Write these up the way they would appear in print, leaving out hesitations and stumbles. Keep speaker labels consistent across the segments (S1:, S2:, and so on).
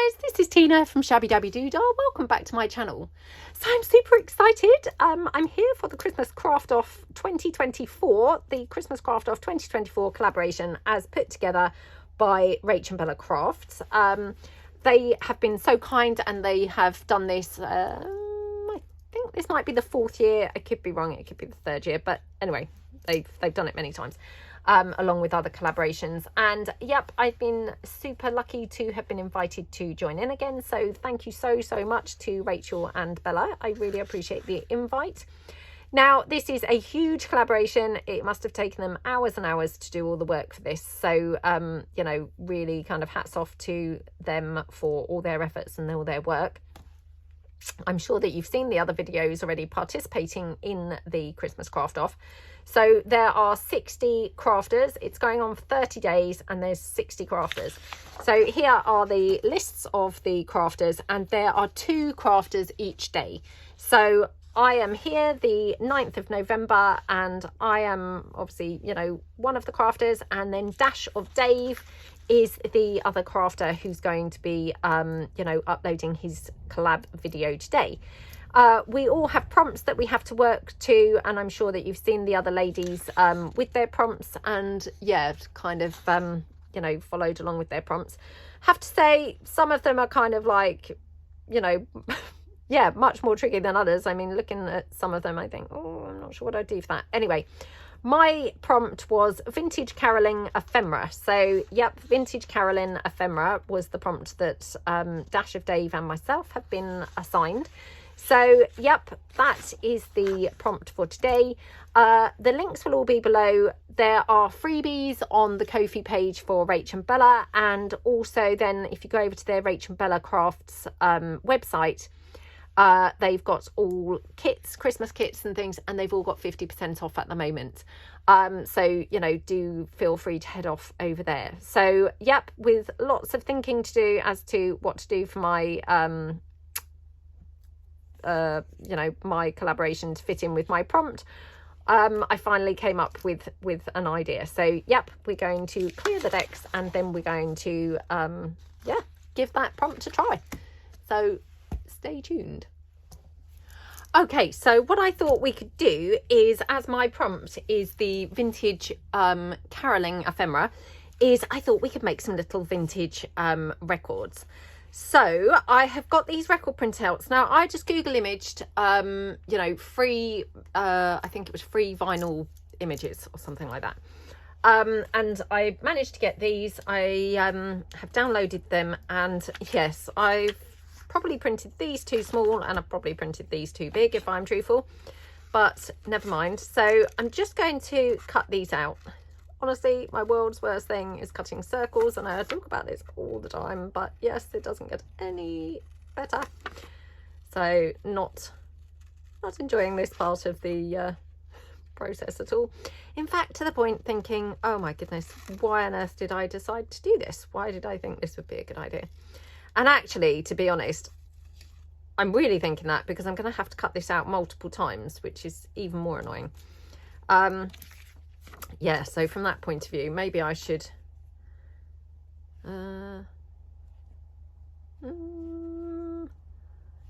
S1: guys, this is Tina from Shabby Dabby Doodah. Welcome back to my channel. So I'm super excited. I'm here for the Christmas Craft Off 2024, the Christmas Craft Off 2024 collaboration as put together by Rach and Bella Crafts. They have been so kind and they have done this, I think this might be the 4th year. I could be wrong, it could be the 3rd year, but anyway, they've done it many times. Along with other collaborations, and yep, I've been super lucky to have been invited to join in again, so thank you so much to Rachel and Bella. I really appreciate the invite. Now, this is a huge collaboration. It must have taken them hours and hours to do all the work for this, so you know, really kind of hats off to them for all their efforts and all their work. I'm sure that you've seen the other videos already participating in the Christmas Craft Off. So there are 60 crafters. It's going on for 30 days and there's 60 crafters. So here are the lists of the crafters, and there are 2 crafters each day. So I am here the 9th of November and I am obviously, you know, one of the crafters, and then Dash of Dave is the other crafter who's going to be, you know, uploading his collab video today. We all have prompts that we have to work to, and I'm sure that you've seen the other ladies with their prompts, and yeah, kind of, you know, followed along with their prompts. Have to say, some of them are kind of like, you know, yeah, much more tricky than others. I mean, looking at some of them, I think, oh, I'm not sure what I'd do for that. Anyway, my prompt was vintage caroling ephemera. So yep, vintage caroling ephemera was the prompt that Dash of Dave and myself have been assigned. So yep, that is the prompt for today. The links will all be below. There are freebies on the Ko-fi page for Rach and Bella, and also then if you go over to their Rach and Bella Crafts website, they've got all kits, Christmas kits and things, and they've all got 50% off at the moment. So, you know, do feel free to head off over there. So, yep, with lots of thinking to do as to what to do for my, you know, my collaboration to fit in with my prompt, I finally came up with an idea. So, yep, we're going to clear the decks and then we're going to, yeah, give that prompt a try. So, stay tuned. Okay, so what I thought we could do is, as my prompt is the vintage caroling ephemera, is I thought we could make some little vintage records. So I have got these record printouts. Now I just Google imaged, you know, free, I think it was free vinyl images or something like that. And I managed to get these. I have downloaded them, and yes, I've probably printed these too small and I've probably printed these too big if I'm truthful, but never mind. So I'm just going to cut these out. Honestly, my world's worst thing is cutting circles, and I talk about this all the time, but yes, it doesn't get any better. So not enjoying this part of the process at all. In fact, to the point thinking, oh my goodness, why on earth did I decide to do this? Why did I think this would be a good idea? And actually, to be honest, I'm really thinking that because I'm going to have to cut this out multiple times, which is even more annoying. Yeah, so from that point of view, maybe I should... No,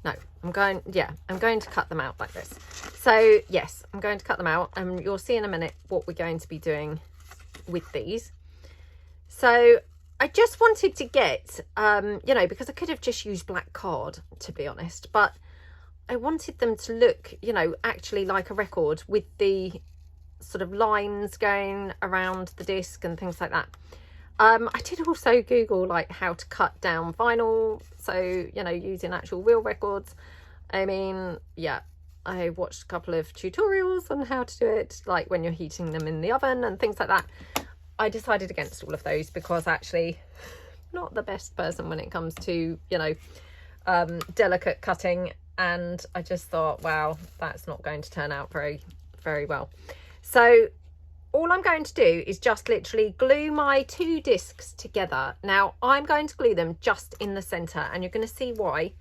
S1: I'm going to cut them out like this. So, yes, I'm going to cut them out, and you'll see in a minute what we're going to be doing with these. So I just wanted to get, you know, because I could have just used black card, to be honest, but I wanted them to look, you know, actually like a record with the sort of lines going around the disc and things like that. I did also Google like how to cut down vinyl, so, you know, using actual real records. I mean, yeah, I watched a couple of tutorials on how to do it, like when you're heating them in the oven and things like that. I decided against all of those because actually not the best person when it comes to, you know, delicate cutting, and I just thought, wow, that's not going to turn out very well. So all I'm going to do is just literally glue my 2 discs together. Now I'm going to glue them just in the center, and you're going to see why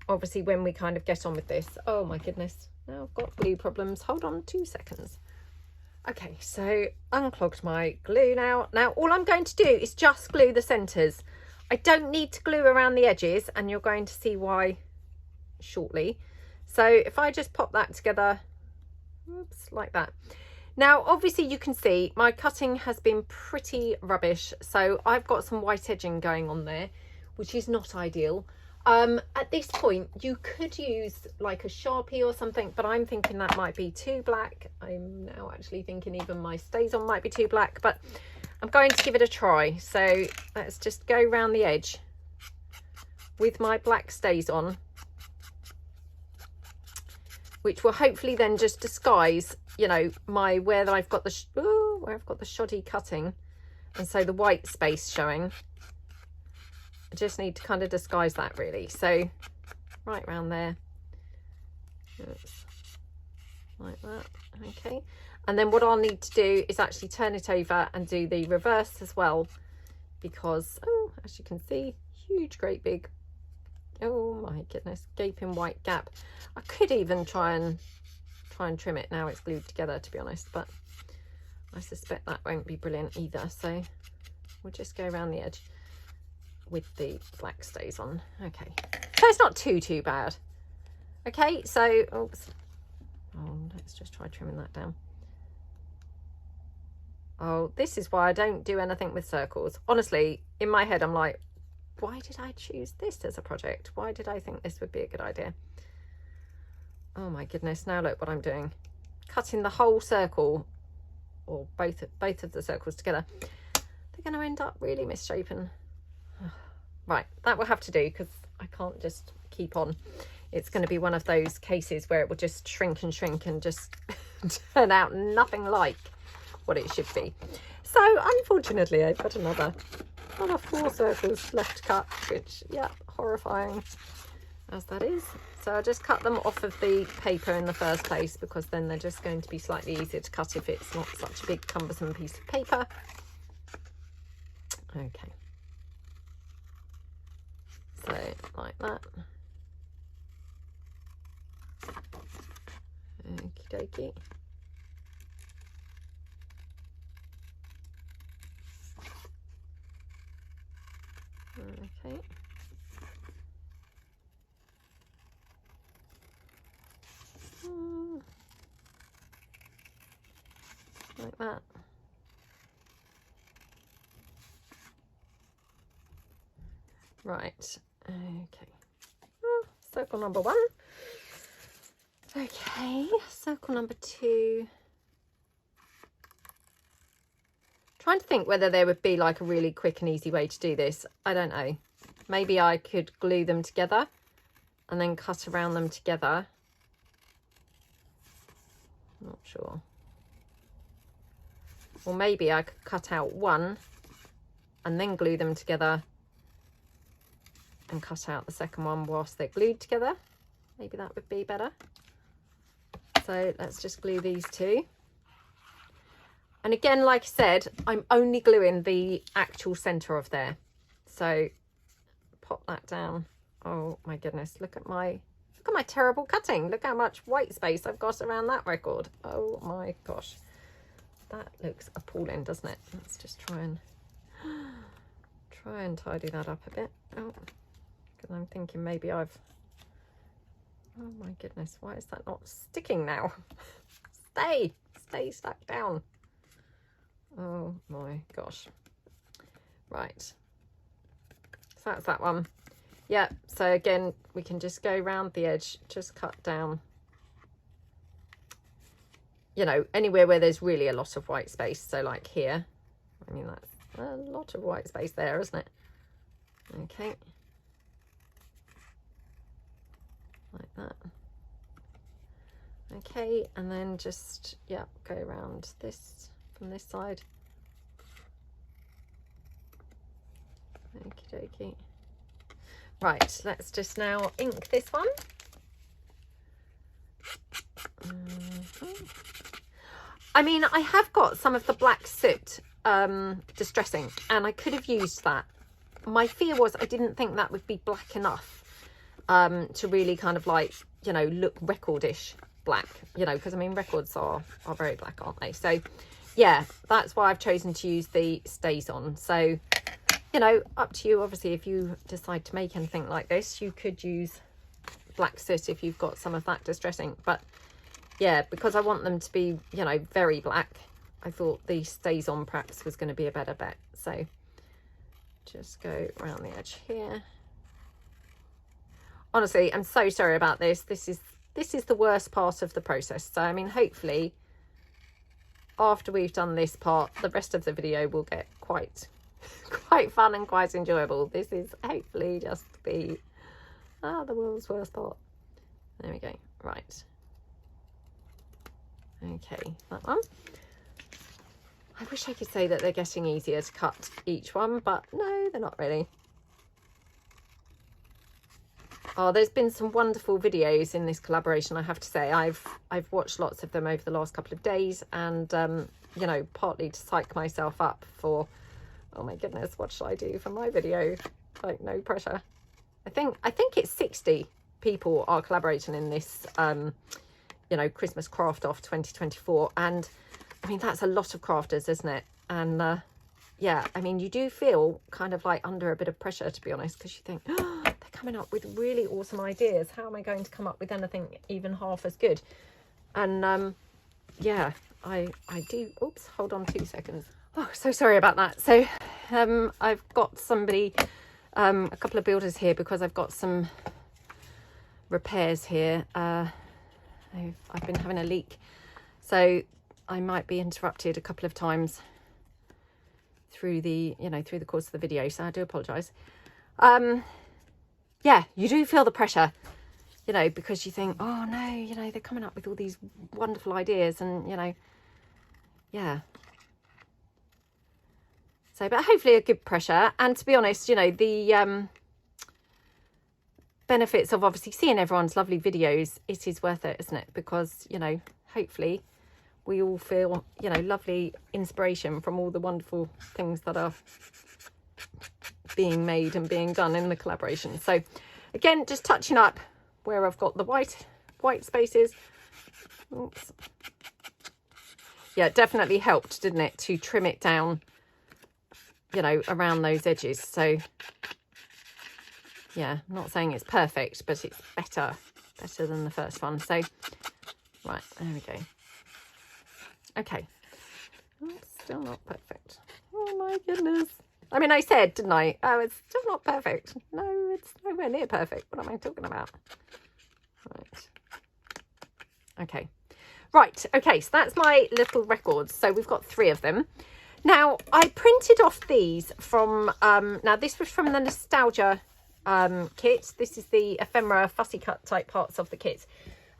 S1: obviously when we kind of get on with this. Oh my goodness, now I've got glue problems. Hold on 2 seconds. Okay, so unclogged my glue now. Now all I'm going to do is just glue the centers. I don't need to glue around the edges, and you're going to see why shortly. So if I just pop that together, oops, like that. Now, obviously you can see my cutting has been pretty rubbish. So I've got some white edging going on there, which is not ideal. At this point, you could use like a Sharpie or something, but I'm thinking that might be too black. I'm now actually thinking even my StazOn might be too black, but I'm going to give it a try. So let's just go around the edge with my black StazOn, which will hopefully then just disguise, you know, my where I've got the shoddy cutting, and so the white space showing. I just need to kind of disguise that really. So right around there, oops, like that. Okay, and then what I'll need to do is actually turn it over and do the reverse as well, because as you can see, huge great big, oh my goodness, gaping white gap. I could even try and trim it now it's glued together, to be honest, but I suspect that won't be brilliant either. So we'll just go around the edge with the black StazOn. Okay, so it's not too bad. Okay, so oops, let's just try trimming that down. Oh, this is why I don't do anything with circles. Honestly, in my head I'm like, why did I choose this as a project? Why did I think this would be a good idea? Oh my goodness, now look what I'm doing. Cutting the whole circle, or both of the circles together. They're going to end up really misshapen. Right, that will have to do, because I can't just keep on. It's going to be one of those cases where it will just shrink and just turn out nothing like what it should be. So unfortunately, I've got another 4 circles left to cut, which, yeah, horrifying as that is. So I'll just cut them off of the paper in the first place, because then they're just going to be slightly easier to cut if it's not such a big cumbersome piece of paper. Okay. So like that. Okie dokie. Okay. Like that. Right. Okay. Circle number 1. Okay. Circle number 2. Trying to think whether there would be like a really quick and easy way to do this. I don't know. Maybe I could glue them together and then cut around them together. Not sure. Or maybe I could cut out one and then glue them together and cut out the second one whilst they're glued together. Maybe that would be better. So let's just glue these two. And again, like I said, I'm only gluing the actual centre of there. So pop that down. Oh my goodness, look at my terrible cutting. Look how much white space I've got around that record. Oh my gosh. That looks appalling, doesn't it? Let's just try and tidy that up a bit. Oh, because I'm thinking maybe oh my goodness, why is that not sticking now? Stay stuck down. Oh my gosh. Right, so that's that one. Yeah, so again, we can just go around the edge, just cut down, you know, anywhere where there's really a lot of white space. So like here, I mean, that's a lot of white space there, isn't it? Okay. Like that. Okay, and then just, yeah, go around this from this side. Okie dokie. Right, let's just now ink this one. I mean, I have got some of the black soot distressing, and I could have used that. My fear was I didn't think that would be black enough to really kind of like, you know, look recordish black, you know, because I mean records are very black, aren't they? So yeah, that's why I've chosen to use the StazOn. So you know, up to you. Obviously, if you decide to make anything like this, you could use black soot if you've got some of that distress ink. But yeah, because I want them to be, you know, very black, I thought the Stays On perhaps was going to be a better bet. So just go around the edge here. Honestly, I'm so sorry about this. This is the worst part of the process. So I mean, hopefully after we've done this part, the rest of the video will get quite fun and quite enjoyable. This is hopefully just the world's worst part. There we go. Right. Okay, that one. I wish I could say that they're getting easier to cut each one, but no, they're not really. Oh, there's been some wonderful videos in this collaboration, I have to say. I've watched lots of them over the last couple of days, and you know, partly to psych myself up for, oh my goodness, what should I do for my video? Like, no pressure. I think it's 60 people are collaborating in this you know, Christmas Craft Off 2024, and I mean, that's a lot of crafters, isn't it? And yeah, I mean, you do feel kind of like under a bit of pressure, to be honest, because you think, oh, they're coming up with really awesome ideas. How am I going to come up with anything even half as good? And yeah, I do. Oops, hold on 2 seconds. Oh, so sorry about that. So I've got somebody, a couple of builders here, because I've got some repairs here. I've been having a leak, so I might be interrupted a couple of times through the, you know, through the course of the video, so I do apologize. Yeah, you do feel the pressure, you know, because you think, oh no, you know, they're coming up with all these wonderful ideas, and you know, yeah. So, but hopefully a good pressure. And to be honest, you know, the benefits of obviously seeing everyone's lovely videos, it is worth it, isn't it? Because, you know, hopefully we all feel, you know, lovely inspiration from all the wonderful things that are being made and being done in the collaboration. So again, just touching up where I've got the white spaces. Oops. Yeah, it definitely helped, didn't it, to trim it down, you know, around those edges. So yeah, I'm not saying it's perfect, but it's better than the first one. So right, there we go. Okay, it's still not perfect. Oh my goodness. I mean, I said, didn't I? Oh, it's still not perfect. No, it's nowhere near perfect. What am I talking about? Right. Okay. Right. Okay. So that's my little records. So we've got 3 of them. Now, I printed off these from, now this was from the Nostalgia kit. This is the ephemera fussy cut type parts of the kit.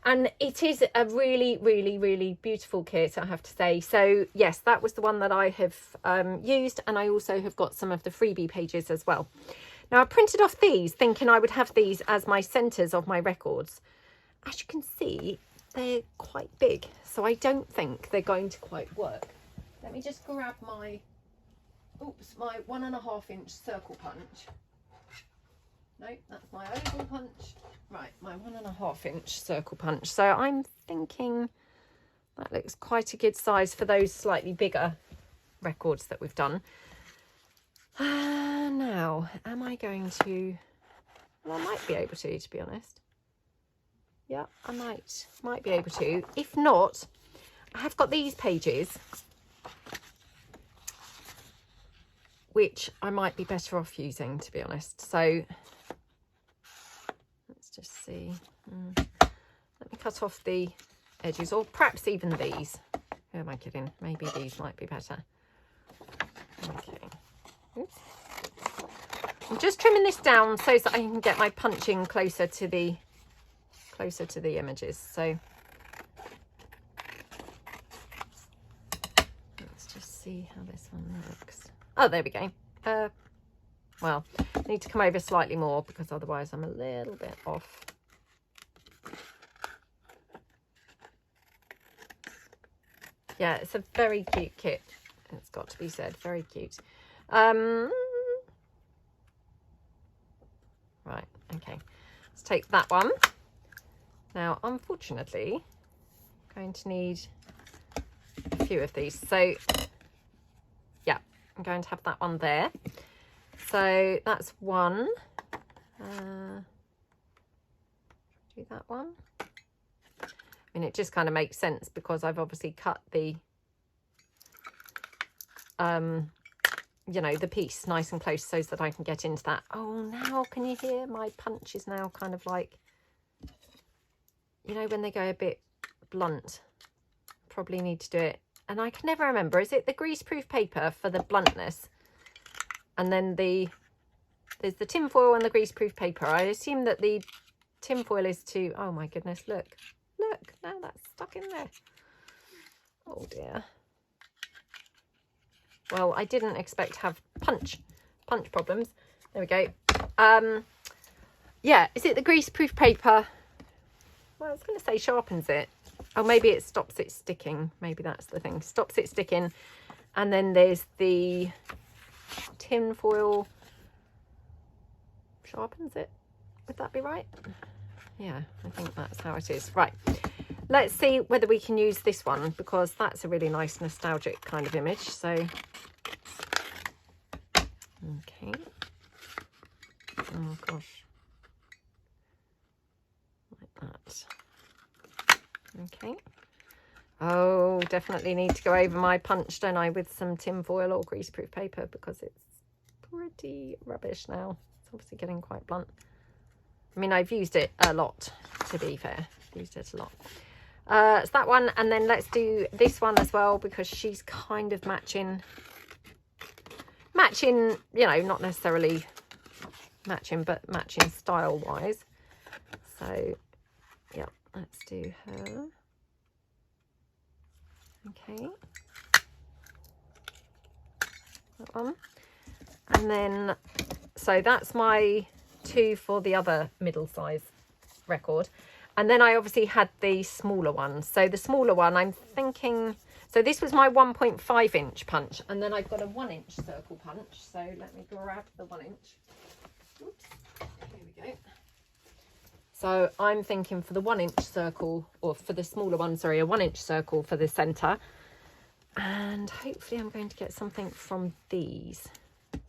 S1: And it is a really, really, really beautiful kit, I have to say. So yes, that was the one that I have used, and I also have got some of the freebie pages as well. Now I printed off these thinking I would have these as my centres of my records. As you can see, they're quite big, so I don't think they're going to quite work. Let me just grab my, oops, my 1.5-inch circle punch. No, that's my oval punch. Right, my 1.5-inch circle punch. So I'm thinking that looks quite a good size for those slightly bigger records that we've done. Now, am I going to... Well, I might be able to be honest. Yeah, I might be able to. If not, I have got these pages, which I might be better off using, to be honest. So let's just see. Let me cut off the edges, or perhaps even these. Who am I kidding? Maybe these might be better. Okay. Oops. I'm just trimming this down so that I can get my punching closer to the images. So let's just see how this one looks. Oh, there we go. Well, I need to come over slightly more because otherwise I'm a little bit off. Yeah, it's a very cute kit. It's got to be said, very cute. Right, okay. Let's take that one. Now, unfortunately, I'm going to need a few of these. So, yeah, I'm going to have that one there. So that's one. Do that one. I mean, it just kind of makes sense because I've obviously cut the, you know, the piece nice and close so that I can get into that. Oh, now can you hear my punch is now kind of like, you know, when they go a bit blunt. Probably need to do it. And I can never remember, is it the greaseproof paper for the bluntness? And then there's the tin foil and the greaseproof paper. I assume that the tin foil is to, oh my goodness, look, now that's stuck in there. Oh dear. Well, I didn't expect to have punch problems. There we go. Yeah, is it the greaseproof paper? Well, I was going to say sharpens it. Oh, maybe it stops it sticking. Maybe that's the thing. Stops it sticking. And then there's the tin foil. Sharpens it. Would that be right? Yeah, I think that's how it is. Right. Let's see whether we can use this one because that's a really nice nostalgic kind of image. So, okay. Oh, gosh. Like that. Okay. Oh, definitely need to go over my punch, don't I, with some tin foil or greaseproof paper because it's pretty rubbish now. It's obviously getting quite blunt. I mean, I've used it a lot, to be fair. Used it a lot. It's that one, and then let's do this one as well because she's kind of matching, you know, not necessarily matching, but matching style-wise. So, yeah. Let's do her. Okay. That one. And then, so that's my 2 for the other middle size record. And then I obviously had the smaller one. So the smaller one, I'm thinking, so this was my 1.5 inch punch. And then I've got a 1 inch circle punch. So let me grab the 1 inch. Oops. Here we go. So I'm thinking for the 1 inch circle, or for the smaller one, sorry, a 1 inch circle for the centre. And hopefully I'm going to get something from these.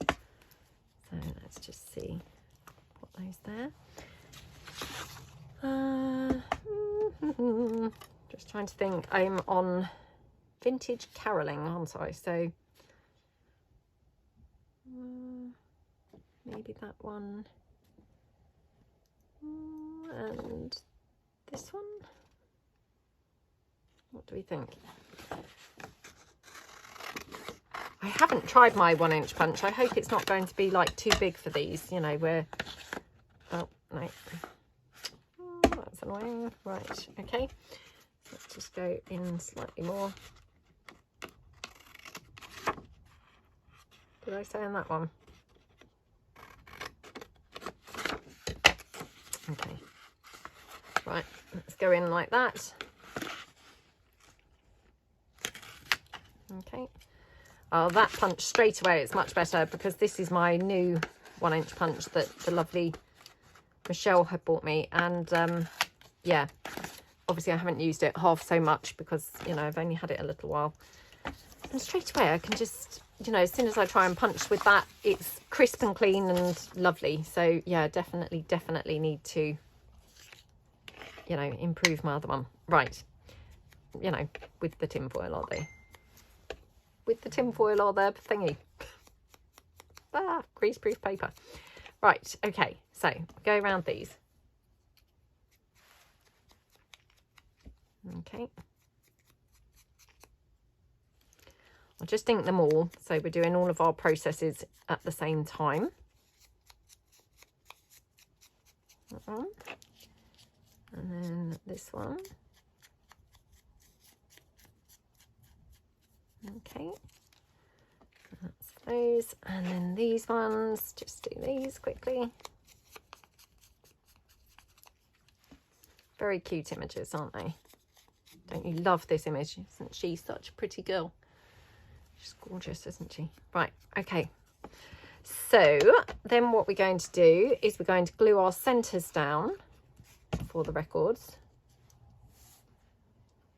S1: So let's just see what those there. Just trying to think. I'm on vintage caroling, aren't I? So maybe that one. And this one. What do we think? I haven't tried my 1 inch punch. I hope it's not going to be like too big for these, you know, where, oh no, oh, that's annoying. Right, okay, let's just go in slightly more. Did I say on that one? Okay, right, let's go in like that. Okay. Oh, that punch straight away, it's much better because this is my new 1 inch punch that the lovely Michelle had bought me. And yeah, obviously I haven't used it half so much because, you know, I've only had it a little while. And straight away I can just, you know, as soon as I try and punch with that, it's crisp and clean and lovely. So yeah, definitely need to, you know, improve my other one. Right, you know, with the tin foil, are they? With the tin foil or the thingy. Greaseproof paper. Right, okay, so go around these. Okay. I'll just ink them all, so we're doing all of our processes at the same time. That one. And then this one. Okay, that's those, and then these ones, just do these quickly. Very cute images, aren't they? Don't you love this image? Isn't she such a pretty girl? She's gorgeous, isn't she? Right, okay. So then what we're going to do is we're going to glue our centres down for the records.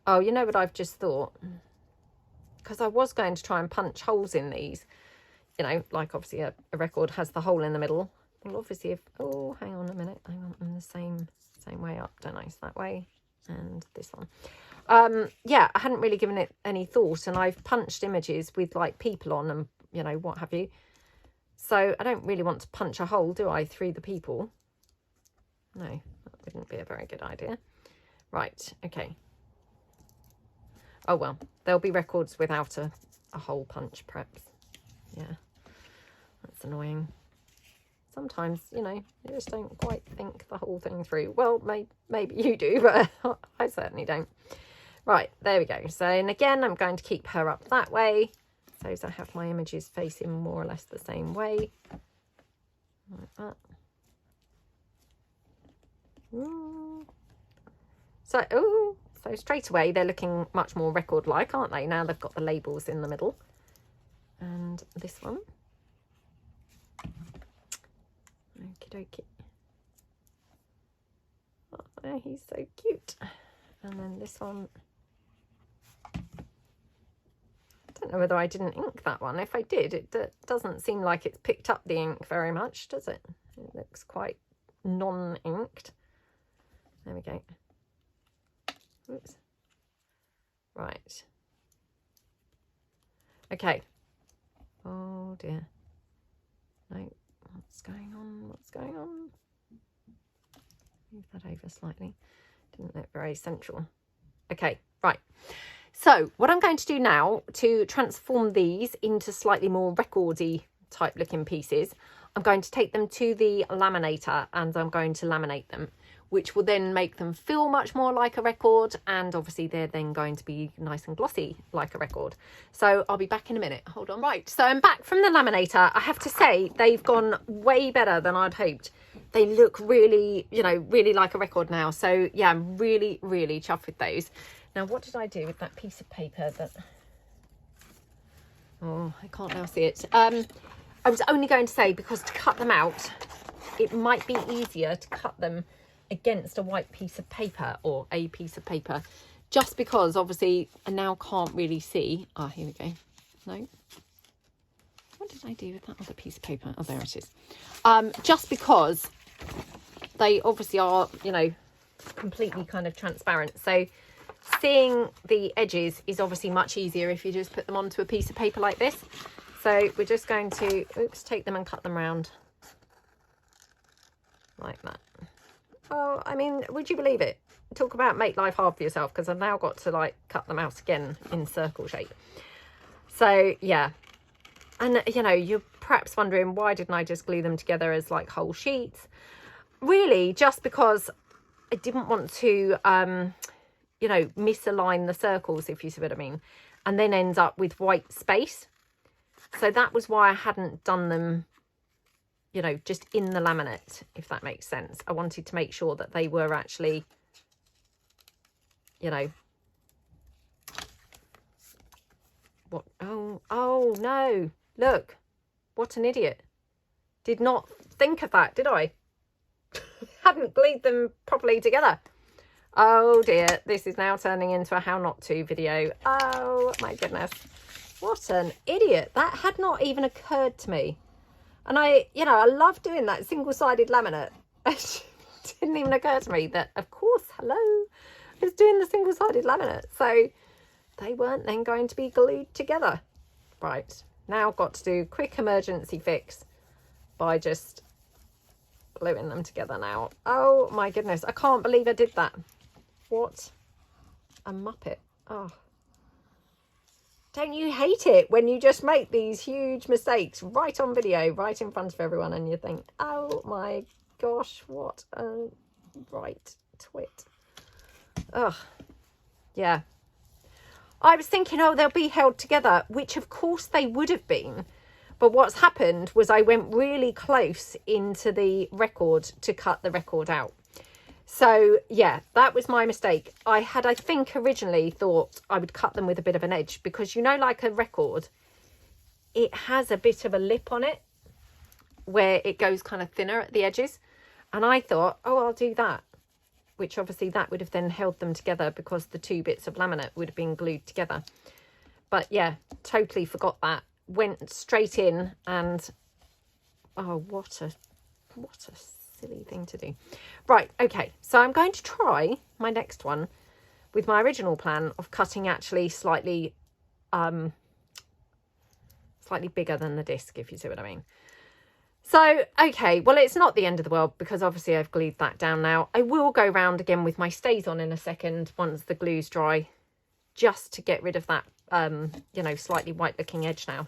S1: Oh, you know what I've just thought? Because I was going to try and punch holes in these, you know, like obviously a record has the hole in the middle. Well, obviously if, oh, hang on a minute, I want them the same way up, don't I? So that way and this one. Yeah, I hadn't really given it any thought, and I've punched images with like people on and, you know, what have you. So I don't really want to punch a hole, do I, through the people? No, that wouldn't be a very good idea. Right, okay. Oh, well, there'll be records without a hole punch, perhaps. Yeah, that's annoying. Sometimes, you know, you just don't quite think the whole thing through. Well, maybe you do, but I certainly don't. Right, there we go. So, and again, I'm going to keep her up that way. So as I have my images facing more or less the same way. Like that. Ooh. So, oh, so straight away, they're looking much more record-like, aren't they? Now they've got the labels in the middle. And this one. Okie dokie. Oh, he's so cute. And then this one. I don't know whether I didn't ink that one. If I did, it doesn't seem like it's picked up the ink very much, does it? It looks quite non-inked. There we go. Oops. Right. Okay. Oh dear. No. What's going on? What's going on? Move that over slightly. Didn't look very central. Okay, right. So what I'm going to do now to transform these into slightly more recordy type looking pieces, I'm going to take them to the laminator and I'm going to laminate them, which will then make them feel much more like a record, and obviously they're then going to be nice and glossy like a record. So I'll be back in a minute. Hold on. Right, so I'm back from the laminator. I have to say they've gone way better than I'd hoped. They look really, you know, really like a record now. So yeah, I'm really, really chuffed with those. Now, what did I do with that piece of paper that... Oh, I can't now see it. I was only going to say, because to cut them out, it might be easier to cut them against a white piece of paper or a piece of paper, just because obviously I now can't really see. Ah, here we go. No. What did I do with that other piece of paper? Oh, there it is. Just because they obviously are, you know, completely kind of transparent. So seeing the edges is obviously much easier if you just put them onto a piece of paper like this. So we're just going to, oops, take them and cut them round like that. Oh, I mean, would you believe it? Talk about make life hard for yourself, because I've now got to like cut them out again in circle shape. So yeah, and you know, you're perhaps wondering, why didn't I just glue them together as like whole sheets? Really, just because I didn't want to, you know, misalign the circles, if you see what I mean, and then end up with white space. So that was why I hadn't done them, you know, just in the laminate, if that makes sense. I wanted to make sure that they were actually, you know, what? Oh no, look, what an idiot. Did not think of that, did I? Hadn't glued them properly together. Oh dear, this is now turning into a how not to video. Oh my goodness, what an idiot. That had not even occurred to me. And I, you know, I love doing that single-sided laminate. It didn't even occur to me that, of course, hello, I was doing the single-sided laminate. So they weren't then going to be glued together. Right, now I've got to do a quick emergency fix by just gluing them together now. Oh my goodness, I can't believe I did that. What a muppet. Oh. Don't you hate it when you just make these huge mistakes right on video, right in front of everyone, and you think, oh my gosh, what a right twit. Ugh. Yeah. I was thinking, oh, they'll be held together, which of course they would have been. But what's happened was I went really close into the record to cut the record out. So yeah, that was my mistake. I think originally thought I would cut them with a bit of an edge, because you know, like a record, it has a bit of a lip on it where it goes kind of thinner at the edges. And I thought, oh, I'll do that, which obviously that would have then held them together because the two bits of laminate would have been glued together. But yeah, totally forgot that went straight in and, oh, what a silly thing to do. Right, okay, so I'm going to try my next one with my original plan of cutting actually slightly bigger than the disc, if you see what I mean. So, okay, well, it's not the end of the world because obviously I've glued that down now. I will go round again with my stays on in a second once the glue's dry, just to get rid of that, you know, slightly white looking edge now.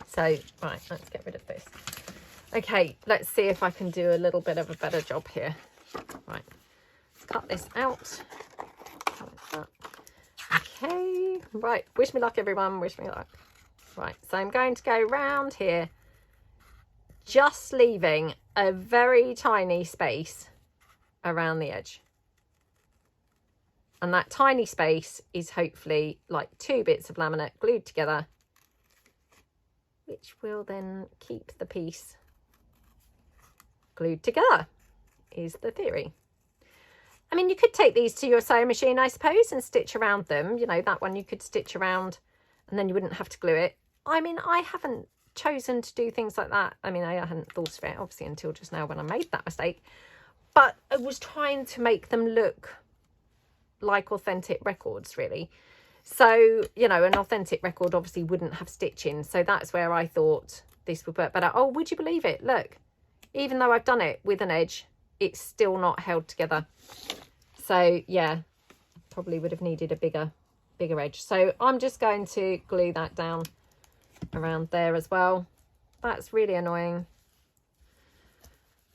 S1: So, right, let's get rid of this. Okay, let's see if I can do a little bit of a better job here. Right, let's cut this out. Like that. Okay, right, wish me luck, everyone, wish me luck. Right, so I'm going to go round here, just leaving a very tiny space around the edge. And that tiny space is hopefully like 2 bits of laminate glued together, which will then keep the piece glued together, is the theory. I mean, you could take these to your sewing machine, I suppose, and stitch around them. You know, that one you could stitch around and then you wouldn't have to glue it. I mean, I haven't chosen to do things like that. I mean, I hadn't thought of it, obviously, until just now when I made that mistake. But I was trying to make them look like authentic records, really. So, you know, an authentic record obviously wouldn't have stitching. So that's where I thought this would work better. Oh, would you believe it? Look, even though I've done it with an edge, it's still not held together. So, yeah, probably would have needed a bigger edge. So I'm just going to glue that down around there as well. That's really annoying.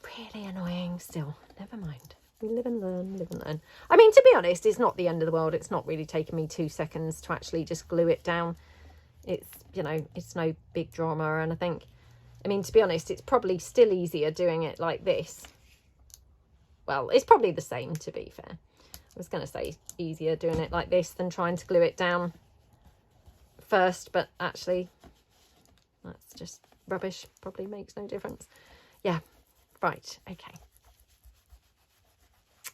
S1: Really annoying still. Never mind. We live and learn, live and learn. I mean, to be honest, it's not the end of the world. It's not really taken me 2 seconds to actually just glue it down. It's, you know, it's no big drama or anything. I mean, to be honest, it's probably still easier doing it like this. Well, it's probably the same, to be fair. I was going to say easier doing it like this than trying to glue it down first, but actually that's just rubbish. Probably makes no difference. Yeah, right, okay.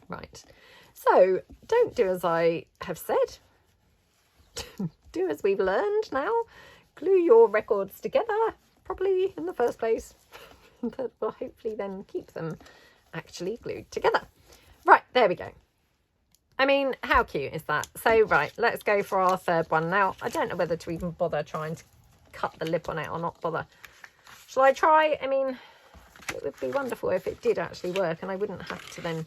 S1: Right, so don't do as I have said. Do as we've learned now. Glue your records together properly in the first place. That will hopefully then keep them actually glued together. Right, there we go. I mean, how cute is that? So, right, let's go for our third one. Now, I don't know whether to even bother trying to cut the lip on it or not bother. Shall I try? I mean, it would be wonderful if it did actually work and I wouldn't have to then,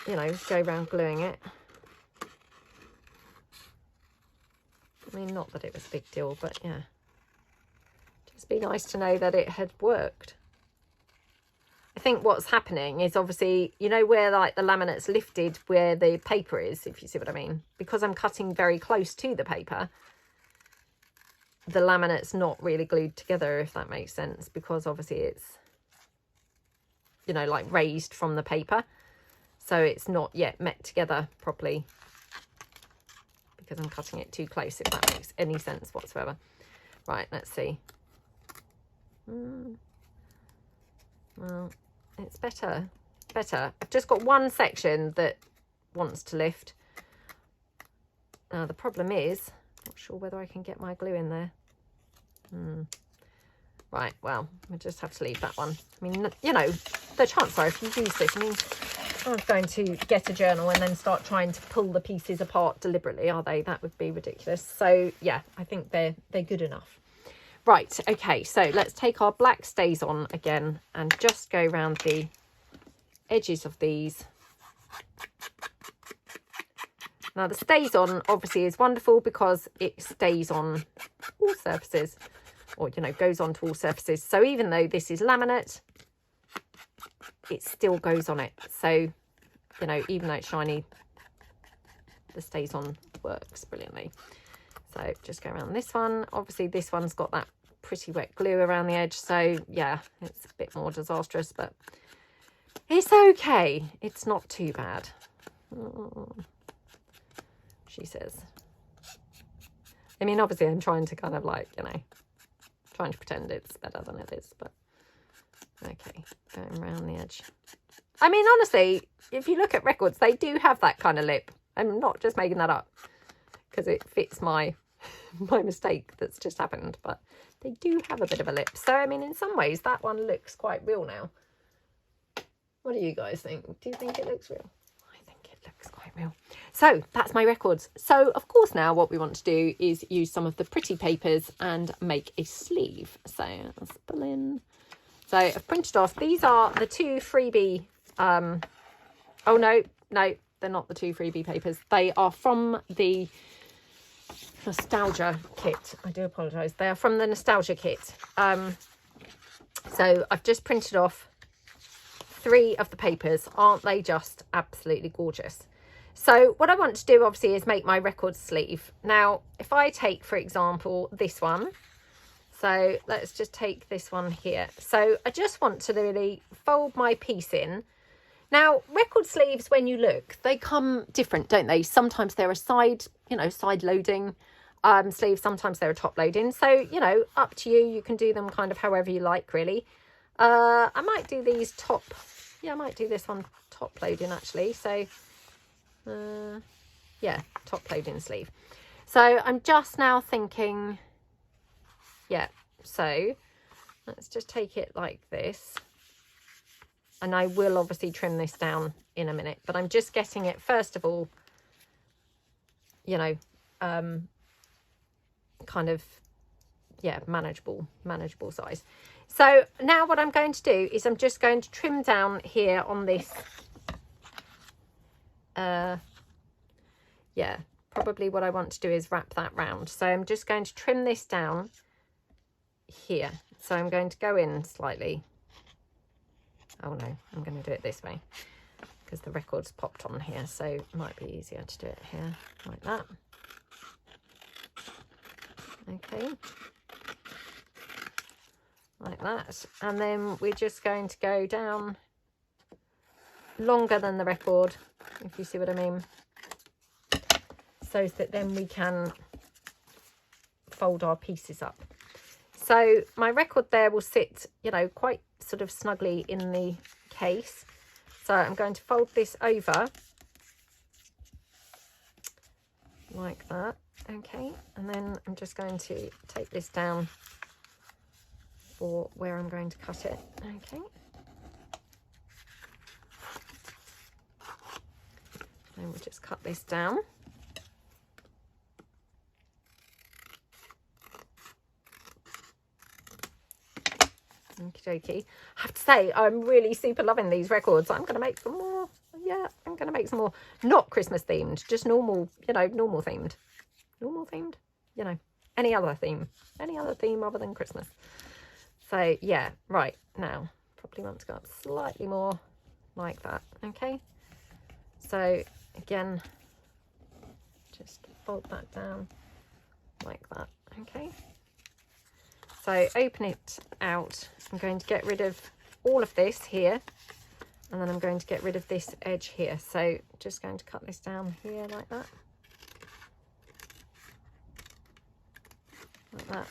S1: you know, go around gluing it. I mean, not that it was a big deal, but yeah. Just be nice to know that it had worked. I think what's happening is obviously, you know, where like the laminate's lifted where the paper is, if you see what I mean, because I'm cutting very close to the paper, the laminate's not really glued together, if that makes sense, because obviously it's, you know, like raised from the paper. So it's not yet met together properly because I'm cutting it too close, if that makes any sense whatsoever. Right, let's see. Well, it's better. I've just got one section that wants to lift. Now the problem is, not sure whether I can get my glue in there. Right, well, I just have to leave that one. I mean, you know, the chances are if you use this, I mean, I'm not going to get a journal and then start trying to pull the pieces apart deliberately, are they? That would be ridiculous. So yeah, I think they're good enough. Right, okay, so let's take our black stays on again and just go around the edges of these. Now the stays on obviously is wonderful because it stays on all surfaces, or, you know, goes onto all surfaces. So even though this is laminate, it still goes on it. So, you know, even though it's shiny, the stays on works brilliantly. So just go around this one. Obviously this one's got that pretty wet glue around the edge, so yeah, it's a bit more disastrous, but it's okay. It's not too bad, she says. I mean, obviously I'm trying to kind of like, you know, trying to pretend it's better than it is, but okay, going around the edge. I mean, honestly, if you look at records, they do have that kind of lip. I'm not just making that up because it fits my my mistake that's just happened, but they do have a bit of a lip. So, I mean, in some ways, that one looks quite real now. What do you guys think? Do you think it looks real? I think it looks quite real. So, that's my records. So, of course, now what we want to do is use some of the pretty papers and make a sleeve. So, let's pull in. So, I've printed off. These are the 2 freebie... oh, no, they're not the 2 freebie papers. They are from the nostalgia kit. I do apologise. They are from the nostalgia kit. So I've just printed off 3 of the papers. Aren't they just absolutely gorgeous? So what I want to do obviously is make my record sleeve. Now, if I take, for example, this one. So let's just take this one here. So I just want to really fold my piece in. Now, record sleeves, when you look, they come different, don't they? Sometimes they're a side loading sleeve. Sometimes they're a top loading. So, up to you. You can do them kind of however you like, really. I might do these top. Yeah, I might do this one top loading, actually. So, yeah, top loading sleeve. So, I'm just now thinking, yeah, so let's just take it like this. And I will obviously trim this down in a minute, but I'm just getting it, first of all, kind of, yeah, manageable size. So now what I'm going to do is I'm just going to trim down here on this. Yeah, probably what I want to do is wrap that round. So I'm just going to trim this down here. So I'm going to go in slightly. Oh no, I'm going to do it this way because the record's popped on here, so it might be easier to do it here like that. Okay, like that. And then we're just going to go down longer than the record, if you see what I mean, so that then we can fold our pieces up. So my record there will sit, quite sort of snugly in the case. So I'm going to fold this over like that. Okay, and then I'm just going to take this down for where I'm going to cut it. Okay. Then we'll just cut this down. Okie dokie. I have to say, I'm really super loving these records. I'm going to make some more. Yeah, I'm going to make some more. Not Christmas themed, just normal, normal themed. Normal themed, any other theme. Any other theme other than Christmas. So, yeah, right. Now, probably want to go up slightly more like that. Okay. So, again, just fold that down like that. Okay. So open it out. I'm going to get rid of all of this here, and then I'm going to get rid of this edge here. So just going to cut this down here like that. Like that.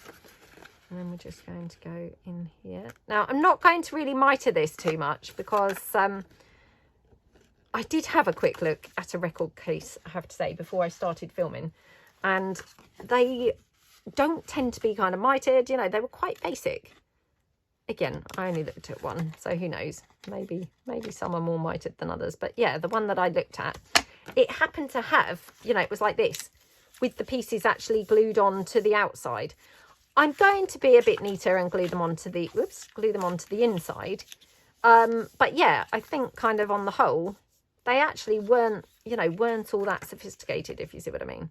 S1: And then we're just going to go in here. Now, I'm not going to really mitre this too much because I did have a quick look at a record case, I have to say, before I started filming. And they don't tend to be kind of mitered, they were quite basic. Again, I only looked at one, so who knows, maybe some are more mitered than others, but yeah, the one that I looked at, it happened to have, it was like this, with the pieces actually glued on to the outside. I'm going to be a bit neater and glue them onto the inside, but yeah, I think kind of on the whole, they actually weren't all that sophisticated, if you see what I mean.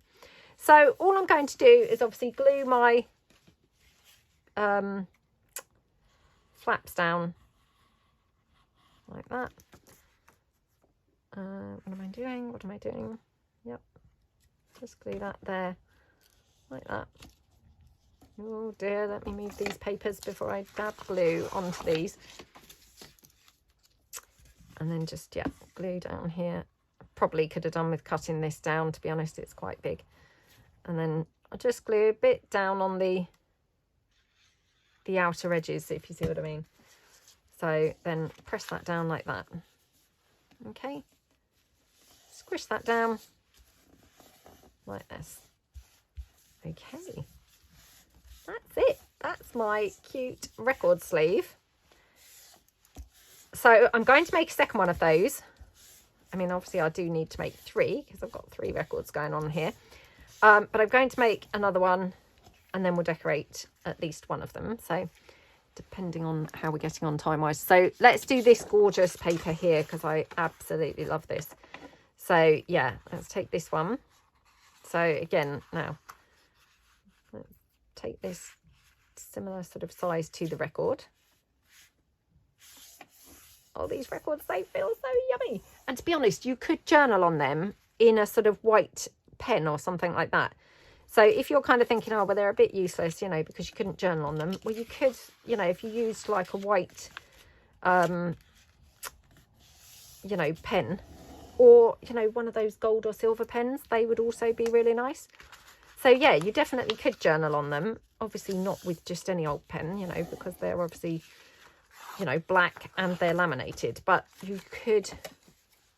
S1: So all I'm going to do is obviously glue my flaps down like that. What am I doing? Yep. Just glue that there like that. Oh dear, let me move these papers before I dab glue onto these. And then just, yeah, glue down here. Probably could have done with cutting this down, to be honest, it's quite big. And then I'll just glue a bit down on the outer edges, if you see what I mean. So then press that down like that. Okay. Squish that down like this. Okay, that's it. That's my cute record sleeve. So I'm going to make a second one of those. I mean, obviously I do need to make 3 because I've got 3 records going on here. But I'm going to make another one and then we'll decorate at least one of them. So depending on how we're getting on time-wise. So let's do this gorgeous paper here because I absolutely love this. So yeah, let's take this one. So again, now let's take this similar sort of size to the record. Oh, these records, they feel so yummy. And to be honest, you could journal on them in a sort of white pen or something like that. So if you're kind of thinking, oh, well, they're a bit useless, you know, because you couldn't journal on them. Well, you could, you know, if you used like a white, you know, pen, or, you know, one of those gold or silver pens, they would also be really nice. So yeah, you definitely could journal on them. Obviously not with just any old pen, you know, because they're obviously, you know, black and they're laminated, but you could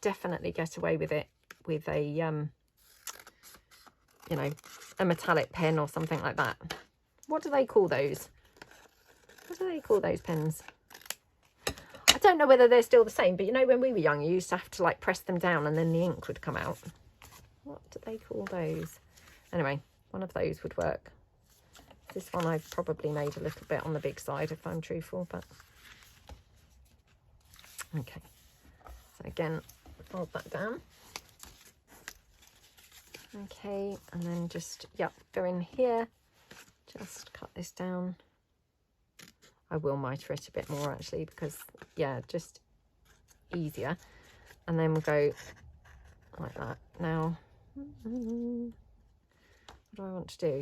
S1: definitely get away with it with a, you know, a metallic pen or something like that. What do they call those? What do they call those pens? I don't know whether they're still the same, but you know, when we were young, you used to have to like press them down and then the ink would come out. What do they call those? Anyway, one of those would work. This one I've probably made a little bit on the big side if I'm truthful, but okay. So again, fold that down. Okay, and then just, yep, go in here, just cut this down. I will mitre it a bit more actually because, yeah, just easier. And then we'll go like that. Now, what do I want to do?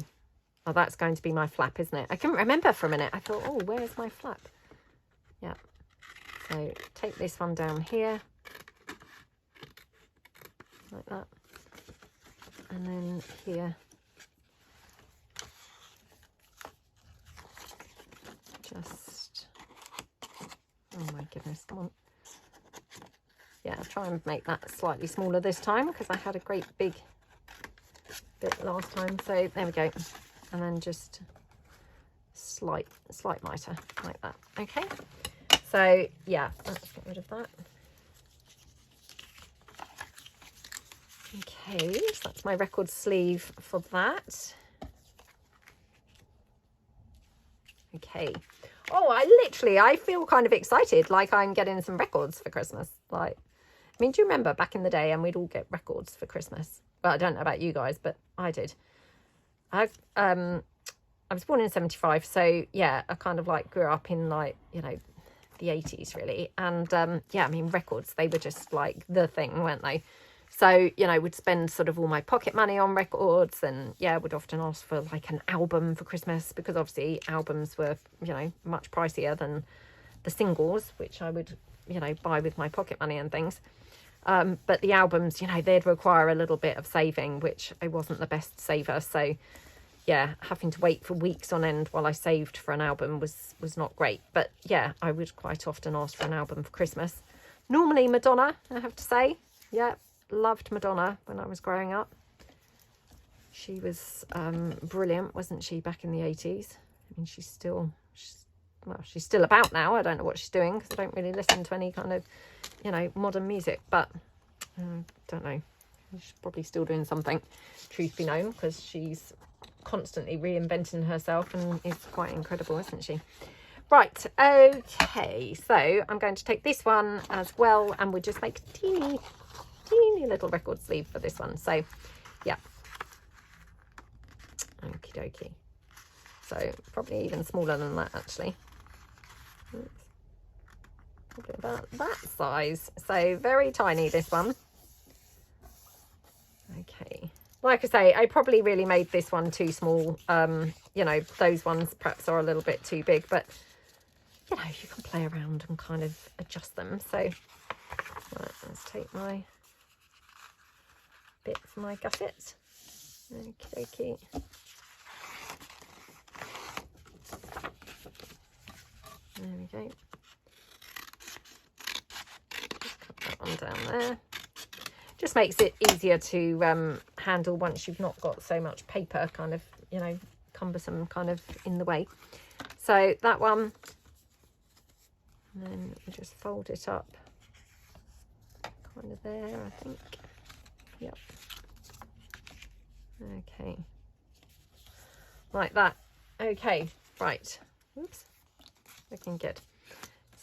S1: Oh, that's going to be my flap, isn't it? I couldn't remember for a minute. I thought, oh, where's my flap? Yeah. So take this one down here, like that. And then here, just, oh my goodness, come on. Yeah, I'll try and make that slightly smaller this time because I had a great big bit last time. So there we go. And then just slight mitre like that. Okay. So yeah, let's get rid of that. Okay, so that's my record sleeve for that. Okay. Oh, I feel kind of excited, like I'm getting some records for Christmas. Like, I mean, do you remember back in the day and we'd all get records for Christmas? Well, I don't know about you guys, but I did. I was born in 75, so yeah, I kind of like grew up in like, you know, the 80s really. And yeah, I mean, records, they were just like the thing, weren't they? So, you know, would spend sort of all my pocket money on records, and yeah, would often ask for like an album for Christmas because obviously albums were, you know, much pricier than the singles, which I would, you know, buy with my pocket money and things. But the albums, you know, they'd require a little bit of saving, which I wasn't the best saver. So yeah, having to wait for weeks on end while I saved for an album was not great. But yeah, I would quite often ask for an album for Christmas. Normally Madonna, I have to say. Yeah, loved Madonna when I was growing up. She was brilliant, wasn't she, back in the 80s? I mean, she's still about now. I don't know what she's doing because I don't really listen to any kind of, you know, modern music, but don't know. She's probably still doing something, truth be known, because she's constantly reinventing herself and is quite incredible, isn't she? Right, okay, so I'm going to take this one as well and we'll just make a teeny little record sleeve for this one. So yeah, okie dokie. So probably even smaller than that actually. Probably about that size. So very tiny, this one. Okay. Like I say, I probably really made this one too small. You know, those ones perhaps are a little bit too big, but you know, you can play around and kind of adjust them. So right, let's take my bit for my gusset. Okie dokie. There we go. Just cut that one down there. Just makes it easier to handle once you've not got so much paper kind of, you know, cumbersome kind of in the way. So that one, and then we just fold it up kind of there, I think. Yep. Okay, like that. Okay, right. Oops, looking good.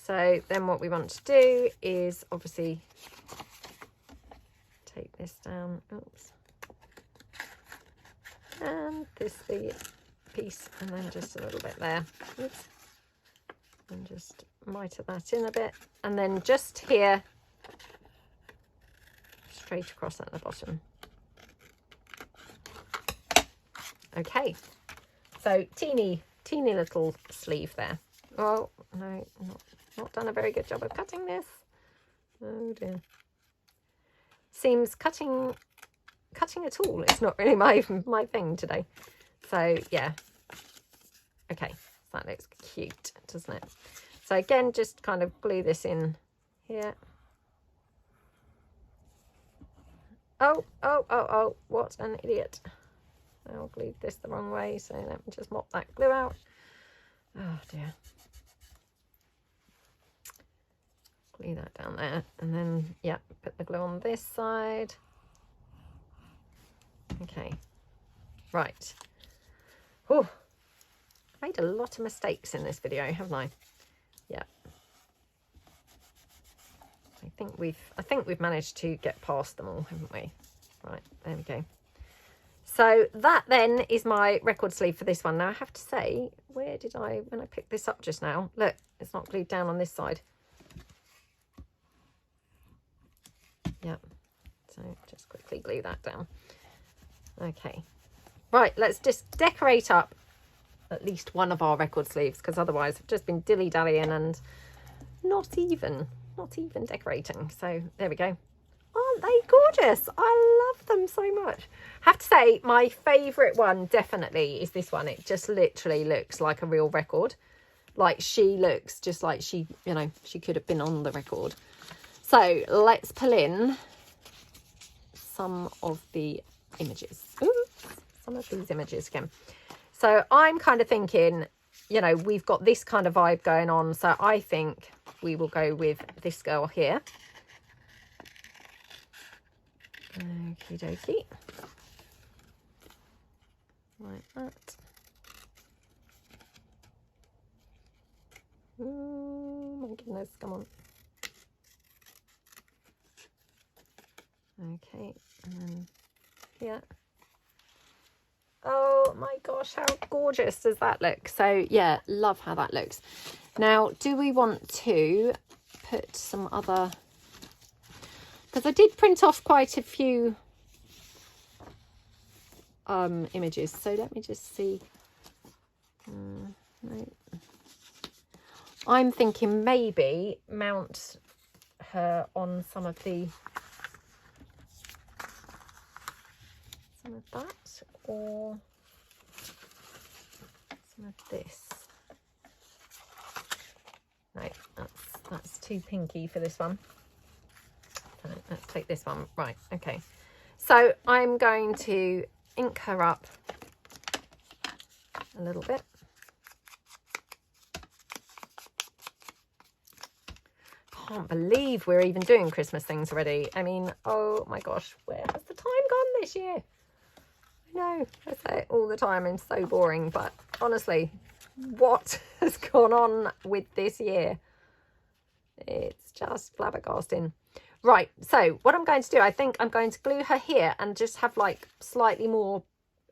S1: So then what we want to do is obviously take this down. Oops. And this the piece, and then just a little bit there. Oops. And just miter that in a bit, and then just here straight across at the bottom. Okay, so teeny little sleeve there. Oh no, not done a very good job of cutting this. Oh dear. Seems cutting at all, it's not really my thing today. So yeah, okay, so that looks cute, doesn't it? So again, just kind of glue this in here. Oh, what an idiot. I glued this the wrong way, so let me just mop that glue out. Oh dear. Glue that down there, and then, yeah, put the glue on this side. Okay, right. Oh, I made a lot of mistakes in this video, haven't I? Yeah. I think we've managed to get past them all, haven't we? Right, there we go. So that then is my record sleeve for this one. Now I have to say, when I picked this up just now, look, it's not glued down on this side. Yeah, so just quickly glue that down. Okay, right, let's just decorate up at least one of our record sleeves, because otherwise I've just been dilly-dallying and not even decorating. So there we go. Aren't they gorgeous? I love them so much. Have to say, my favourite one definitely is this one. It just literally looks like a real record. Like, she looks just like she, you know, she could have been on the record. So let's pull in some of the images. Ooh, some of these images again. So I'm kind of thinking, you know, we've got this kind of vibe going on. So I think we will go with this girl here. Okie dokie. Like that. Oh my goodness, come on. Okay, and then here. Oh my gosh, how gorgeous does that look? So yeah, love how that looks. Now, do we want to put some other, because I did print off quite a few images, so let me just see. No. I'm thinking maybe mount her on some of that, or some of this. No, that's too pinky for this one. So let's take this one. Right, okay. So I'm going to ink her up a little bit. Can't believe we're even doing Christmas things already. I mean, oh my gosh, where has the time gone this year? I know, I say it all the time and so boring, but honestly, what has gone on with this year? It's just flabbergasting. Right, so what I'm going to do, I think I'm going to glue her here and just have like slightly more,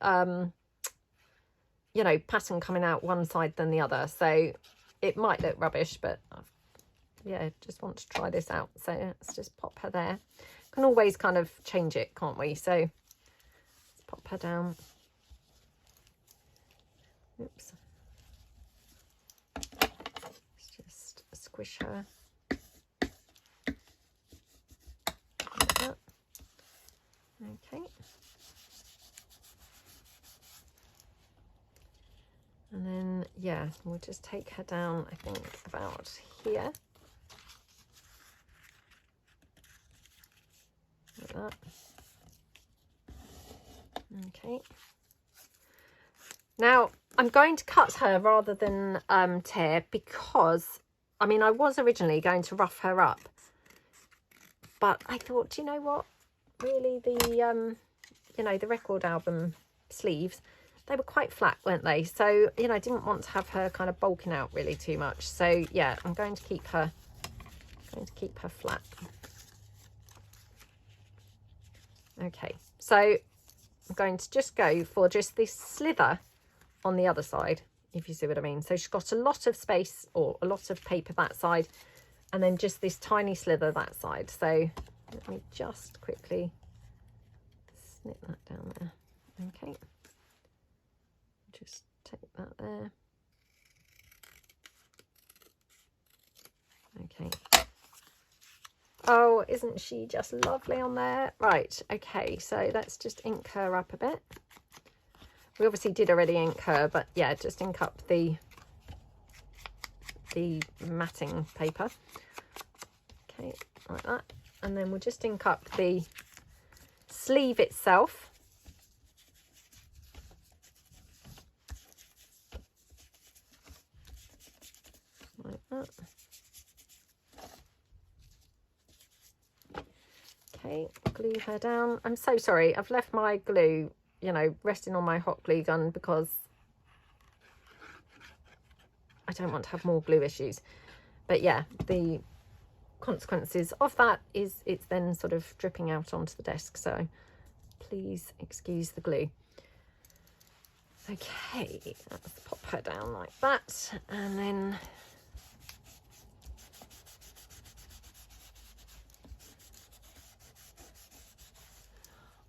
S1: you know, pattern coming out one side than the other. So it might look rubbish, but yeah, just want to try this out. So let's just pop her there. Can always kind of change it, can't we? So let's pop her down. Oops. Let's just squish her. Like that. Okay. And then, yeah, we'll just take her down, I think, about here. Like that. Okay. Now, I'm going to cut her rather than tear, because, I mean, I was originally going to rough her up. But I thought, you know what? Really, the, you know, the record album sleeves, they were quite flat, weren't they? So, you know, I didn't want to have her kind of bulking out really too much. So, yeah, I'm going to keep her flat. Okay, so I'm going to just go for just this slither on the other side, if you see what I mean. So she's got a lot of space, or a lot of paper that side, and then just this tiny slither that side. So let me just quickly snip that down there. Okay, just take that there. Okay. Oh, isn't she just lovely on there? Right, okay, so let's just ink her up a bit. We obviously did already ink her, but yeah, just ink up the matting paper. Okay, like that. And then we'll just ink up the sleeve itself. Like that. Okay, glue her down. I'm so sorry, I've left my glue, you know, resting on my hot glue gun because I don't want to have more glue issues. But yeah, the consequences of that is it's then sort of dripping out onto the desk, so please excuse the glue. Okay, let's pop her down like that, and then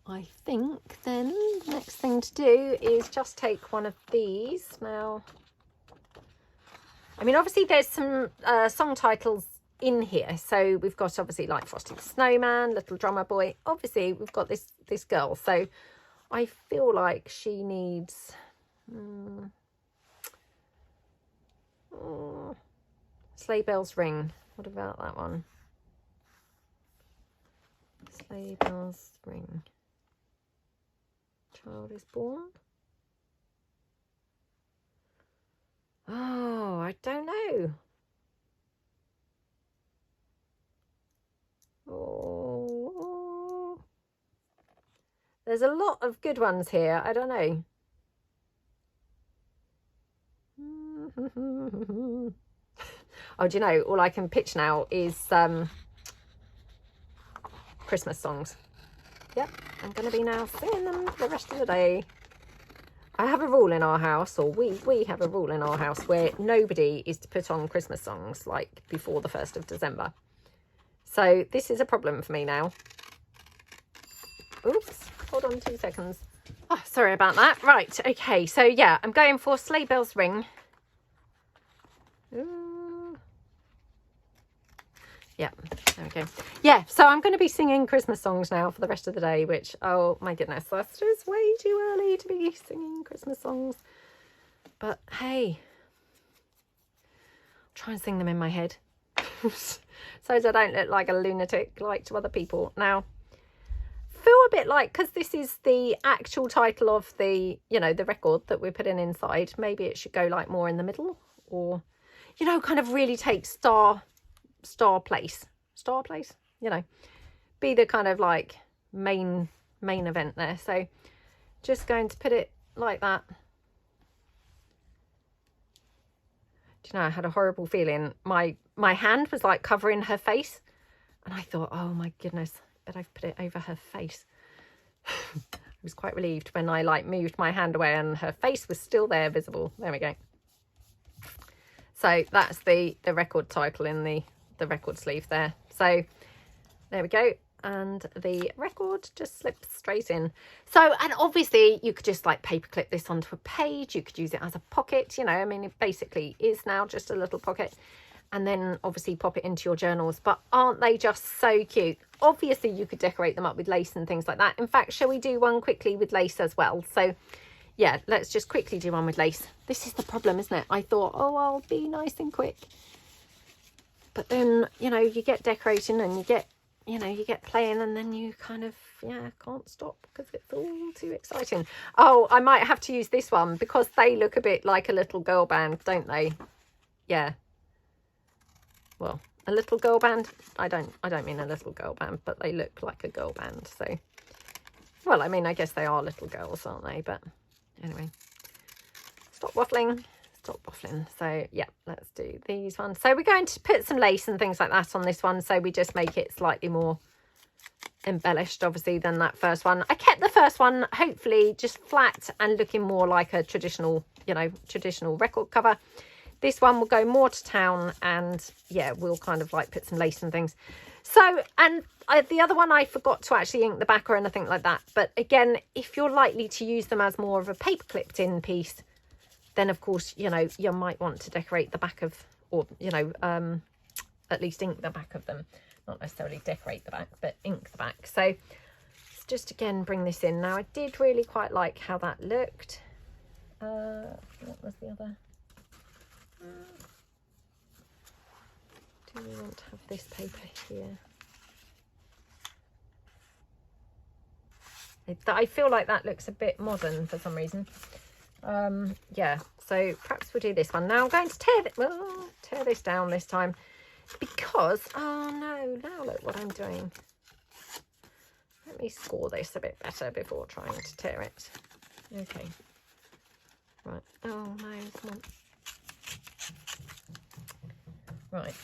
S1: I think then the next thing to do is just take one of these. Now, I mean, obviously there's some song titles in here. So we've got obviously like Frosty the Snowman, Little Drummer Boy. Obviously we've got this girl. So I feel like she needs Sleigh Bells Ring. What about that one? Sleigh Bells Ring. Child is born. Oh, I don't know. Oh, there's a lot of good ones here. I don't know. Oh, do you know, all I can pitch now is Christmas songs. Yep, I'm going to be now singing them for the rest of the day. I have a rule in our house, or we have a rule in our house, where nobody is to put on Christmas songs like before the 1st of December. So this is a problem for me now. Oops, hold on 2 seconds. Oh, sorry about that. Right, okay, so yeah, I'm going for Sleigh Bells Ring. Yeah, there we go. Yeah, so I'm going to be singing Christmas songs now for the rest of the day, which, oh my goodness, that's just way too early to be singing Christmas songs. But hey, I'll try and sing them in my head so as I don't look like a lunatic like to other people. Now, feel a bit like, because this is the actual title of the, you know, the record that we're putting inside, maybe it should go like more in the middle, or, you know, kind of really take star place, you know, be the kind of like main event there. So just going to put it like that. Do you know, I had a horrible feeling. My hand was like covering her face, and I thought, oh my goodness, but I've put it over her face. I was quite relieved when I like moved my hand away and her face was still there, visible. There we go. So that's the record title in the record sleeve there. So there we go, and the record just slips straight in. So, and obviously you could just like paperclip this onto a page, you could use it as a pocket, you know, I mean, it basically is now just a little pocket, and then obviously pop it into your journals. But aren't they just so cute? Obviously you could decorate them up with lace and things like that. In fact, shall we do one quickly with lace as well? So yeah, let's just quickly do one with lace. This is the problem, isn't it? I thought, oh, I'll be nice and quick. But then, you know, you get decorating and you get you know, you get playing and then you kind of, yeah, can't stop because it's all too exciting. Oh, I might have to use this one because they look a bit like a little girl band, don't they? Yeah. Well, a little girl band. I don't mean a little girl band, but they look like a girl band. So, well, I mean, I guess they are little girls, aren't they? But anyway, stop waffling. Stop waffling. So yeah, let's do these ones. So we're going to put some lace and things like that on this one. So we just make it slightly more embellished, obviously, than that first one. I kept the first one, hopefully, just flat and looking more like a traditional, you know, traditional record cover. This one will go more to town, and yeah, we'll kind of like put some lace and things. So, and the other one, I forgot to actually ink the back or anything like that. But again, if you're likely to use them as more of a paper clipped in piece, then of course, you know, you might want to decorate the back of, or, you know, at least ink the back of them. Not necessarily decorate the back, but ink the back. So let's just again bring this in. Now, I did really quite like how that looked. What was the other? Do we want to have this paper here? I feel like that looks a bit modern for some reason. Yeah, so perhaps we'll do this one. Now I'm going to tear this down this time because, oh no, now look what I'm doing. Let me score this a bit better before trying to tear it. Okay. Right. Oh no, come on. Right.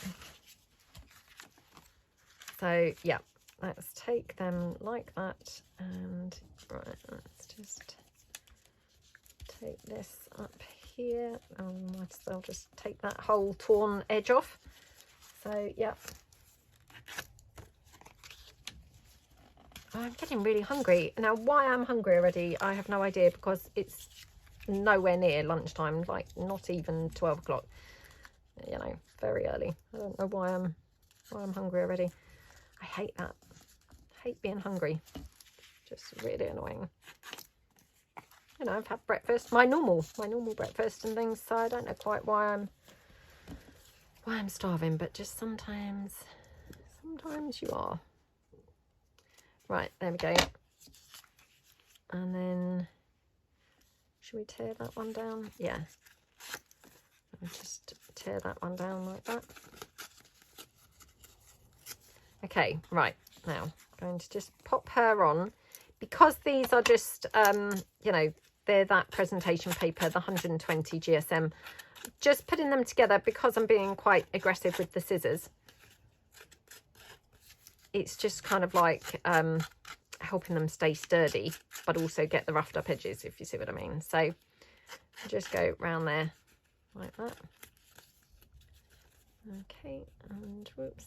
S1: So yeah, let's take them like that, and right, let's just take this up here. Might as well just take that whole torn edge off. So yeah, I'm getting really hungry now. Why I'm hungry already, I have no idea, because it's nowhere near lunchtime, like not even 12 o'clock. You know, very early. I don't know why I'm hungry already. I hate that. I hate being hungry. Just really annoying. You know, I've had breakfast, my normal breakfast and things, so I don't know quite why I'm starving, but just sometimes you are. Right, there we go. And then should we tear that one down? Yeah. I'll just tear that one down like that. Okay, right, now I'm going to just pop her on, because these are just you know, they're that presentation paper, the 120 GSM. Just putting them together because I'm being quite aggressive with the scissors. It's just kind of like helping them stay sturdy, but also get the roughed up edges, if you see what I mean. So just go round there like that. Okay, and whoops.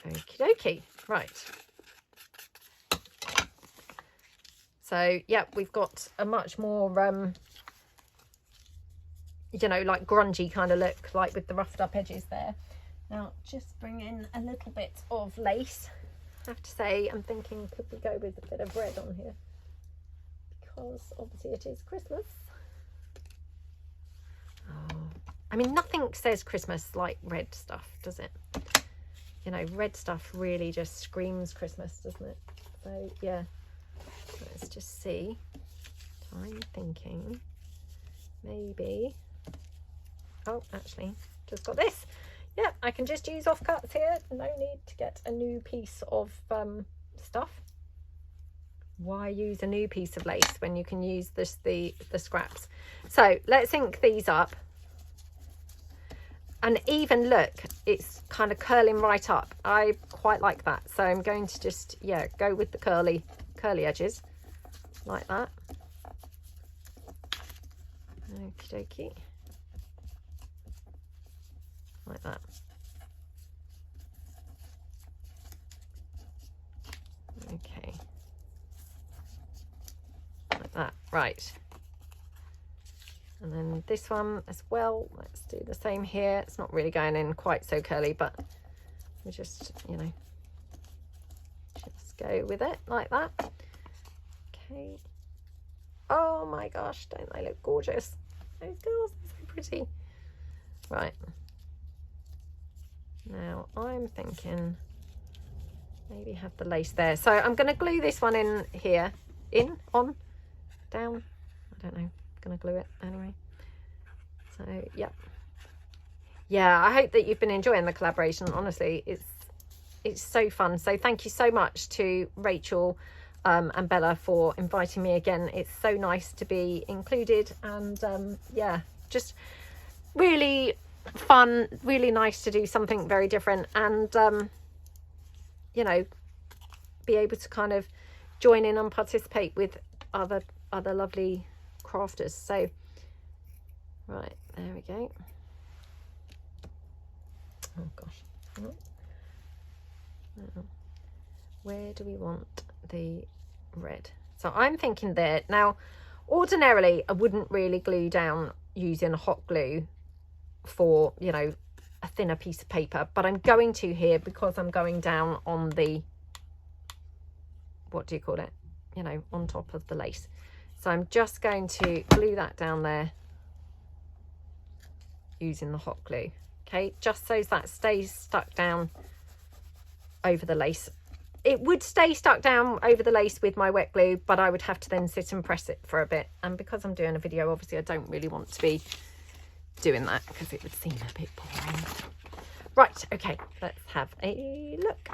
S1: Okie dokie, right. So yeah, we've got a much more you know, like grungy kind of look, like with the roughed up edges there. Now just bring in a little bit of lace. I have to say, I'm thinking, could we go with a bit of red on here, because obviously it is Christmas. Oh, I mean, nothing says Christmas like red stuff, does it? You know, red stuff really just screams Christmas, doesn't it? So yeah, let's just see. I'm thinking maybe, oh, actually just got this. Yeah, I can just use offcuts here. No need to get a new piece of stuff. Why use a new piece of lace when you can use the scraps? So let's ink these up. And even look, it's kind of curling right up. I quite like that. So I'm going to just, yeah, go with the curly edges like that. Okie dokie. Like that. Okay. Like that. Right. And then this one as well, let's do the same here. It's not really going in quite so curly, but we just, you know, just go with it like that. Okay. Oh my gosh, don't they look gorgeous? Those girls are so pretty. Right, Now I'm thinking maybe have the lace there. So I'm going to glue this one in here, on, down. I don't know. I'm going to glue it anyway. So, yep. Yeah, I hope that you've been enjoying the collaboration. Honestly, it's so fun. So thank you so much to Rachel and Bella for inviting me again. It's so nice to be included, and yeah, just really fun, really nice to do something very different, and you know, be able to kind of join in and participate with other lovely crafters. So right, there we go. Oh gosh, where do we want the red? So I'm thinking there. Now ordinarily I wouldn't really glue down using hot glue for, you know, a thinner piece of paper, but I'm going to here because I'm going down on the, what do you call it, you know, on top of the lace. So I'm just going to glue that down there using the hot glue. Okay, just so that stays stuck down over the lace. It would stay stuck down over the lace with my wet glue, but I would have to then sit and press it for a bit. And because I'm doing a video, obviously I don't really want to be doing that because it would seem a bit boring. Right, okay, let's have a look.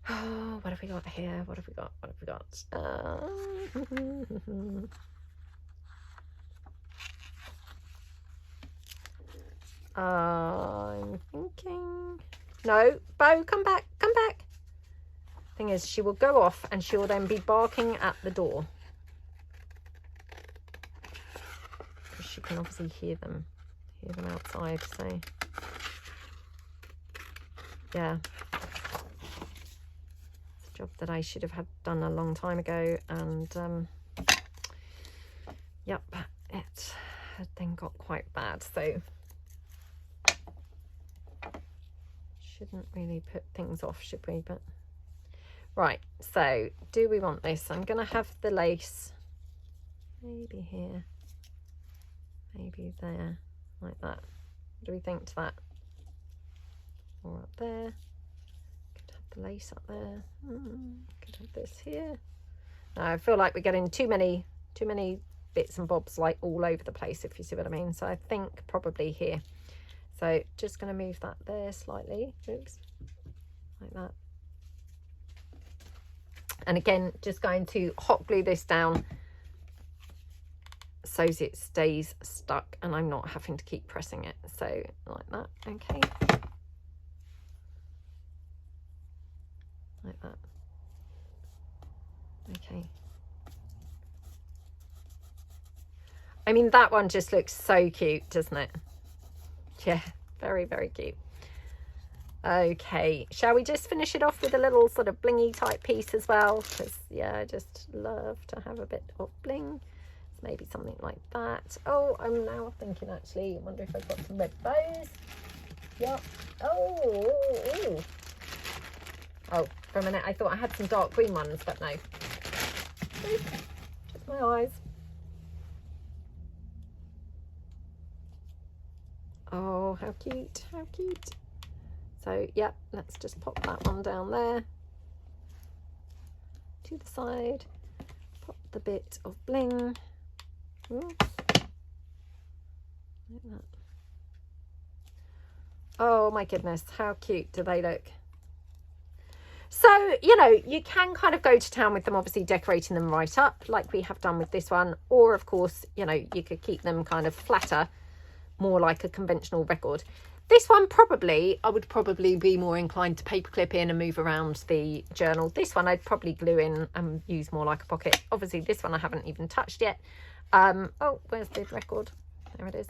S1: Oh, what have we got here? What have we got? What have we got? I'm thinking, no, Bo, come back, come back. Thing is, she will go off and she will then be barking at the door. Because she can obviously hear them outside, so yeah. It's a job that I should have had done a long time ago, and yep, it had then got quite bad, so shouldn't really put things off, should we? But right, so do we want this? I'm gonna have the lace maybe here, maybe there, like that. What do we think to that? Or up there? Could have the lace up there. Could have this here. No, I feel like we're getting too many bits and bobs like all over the place, if you see what I mean. So I think probably here. So just going to move that there slightly, oops, like that. And again, just going to hot glue this down so it stays stuck and I'm not having to keep pressing it. So like that, okay. Like that. Okay. I mean, that one just looks so cute, doesn't it? Yeah, very, very cute. Okay, shall we just finish it off with a little sort of blingy type piece as well? Because yeah, I just love to have a bit of bling. So maybe something like that. Oh, I'm now thinking actually, I wonder if I've got some red bows. Yep. Oh, for a minute I thought I had some dark green ones, but no. Just my eyes. Oh, how cute, how cute. So, yeah, let's just pop that one down there to the side. Pop the bit of bling. Oops. Like that. Oh my goodness, how cute do they look? So, you know, you can kind of go to town with them, obviously decorating them right up like we have done with this one. Or, of course, you know, you could keep them kind of flatter, more like a conventional record. This one probably, I would probably be more inclined to paperclip in and move around the journal. This one I'd probably glue in and use more like a pocket. Obviously this one I haven't even touched yet. Oh, where's the record? There it is.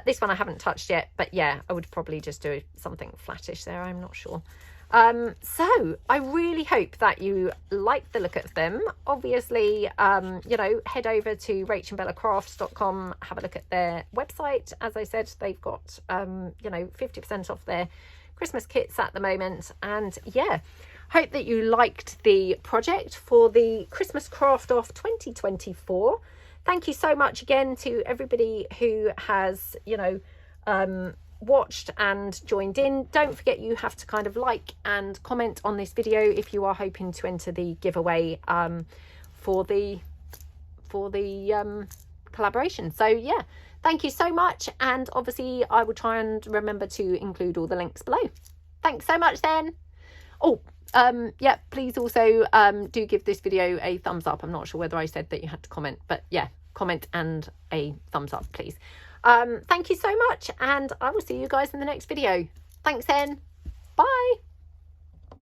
S1: This one I haven't touched yet, but yeah, I would probably just do something flattish there, I'm not sure. So I really hope that you like the look of them. Obviously, you know, head over to rachandbellacrafts.com, have a look at their website. As I said, they've got, you know, 50% off their Christmas kits at the moment. And yeah, hope that you liked the project for the Christmas Craft Off 2024. Thank you so much again to everybody who has, you know, watched and joined in. Don't forget you have to kind of like and comment on this video if you are hoping to enter the giveaway for the collaboration. So yeah, thank you so much, and obviously I will try and remember to include all the links below. Thanks so much then. Oh, yeah, please also do give this video a thumbs up. I'm not sure whether I said that you had to comment, but yeah, comment and a thumbs up, please. Thank you so much, and I will see you guys in the next video. Thanks then. Bye.